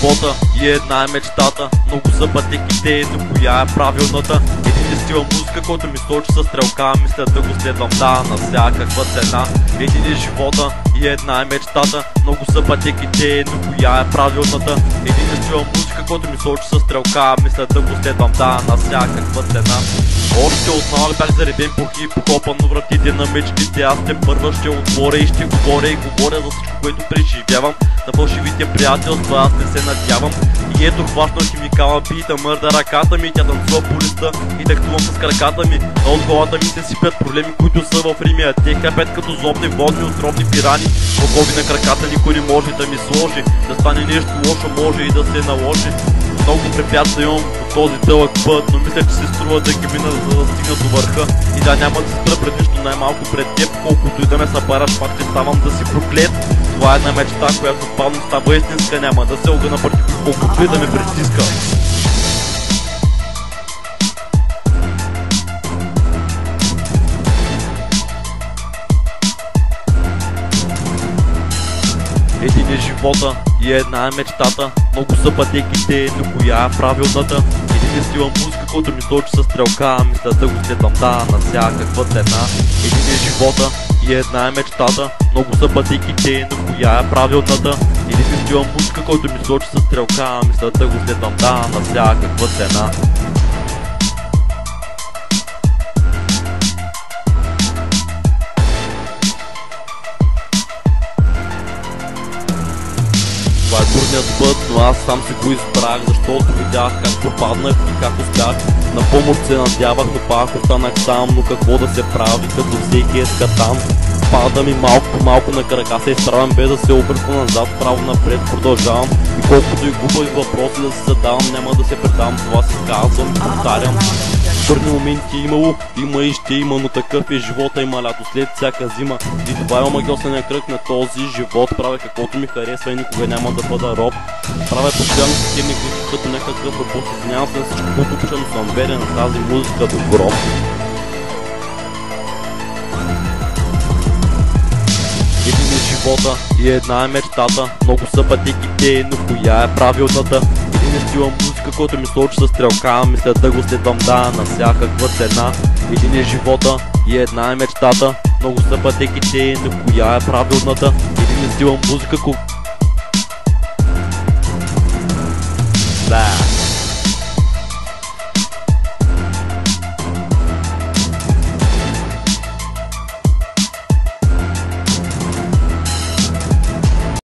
живота и една е мечтата. Много са пътеките, но коя е правилната? Един е стила музика, който ми сочи със стрелка. Мисля да го следвам, да, на всякаква цена. Един е живота и една е мечтата. Много са пътеките, но коя е правилната? Един е стила музика, който ми сочи със стрелка. Мисля да го следвам, да, на всякаква цена. Още от малък бях зареден по хип-хопа, но вратите на мечтите аз те първа ще отворя и ще говоря и говоря за всичко, което преживявам. На фалшивите приятелства аз не се надявам. И ето хващам химикала бита, мърда ръката ми, тя танцува по листа и тактувам с краката ми. А от главата ми се сипят проблеми, които са в Рими, а те хапят като злобни водни отровни пирани. Окови на краката никой не може да ми сложи, да стане нещо лошо може и да се наложи. Много препятствия имам по този дълъг път, но мисля, че се струва да ги мина, за да стигна до върха. И да няма да се спра пред нищо, най-малко пред теб. Колкото и да ме събараш, пак ще ставам да си проклет. Това е една мечта, която бавно става истинска. Няма да се огъна против колкото и да ме притиска. Един е живота и една е мечтата. Много са пътеките, но коя е правилната? Един е стила музика, който ми сочи със стрелка. Мисля да го следвам, да, на всякаква цена. Един е живота и една е мечтата. Много са пътеките, но коя е правилната? Един е стила музика, който ми сочи със стрелка. Мисля да го следвам, да, на всякаква цена. Това е трудният път, но аз сам си го избрах, защото видях как пропаднах и как успях. На помощ се надявах, но пак останах сам. Но какво да се прави, като всеки е скатан? Пада ми малко по малко на крака, се изправям без да се обръщам назад, право напред продължавам. И колкото и глупави въпроси да се задавам, няма да се предам, това си казвам и повтарям. Трудни моменти имало, има и ще има, но такъв е живота, има лято след всяка зима. И това е омагьосения кръг на този живот. Правя каквото ми харесва и никога няма да бъда роб. Правя постоянно системи, които като някакъв робот. Извинявам се на всичко, което обичам, но съм верен на тази музика до гроб. Един е живота и една е мечтата. Много са пътеките, но коя е правилната? Един е стила музика, който ми сочи със стрелка. Мисля да го следвам, да, на всякаква цена. Един е живота и една е мечтата. Много са пътеките, но коя е правилната? Един е стила музика, Да.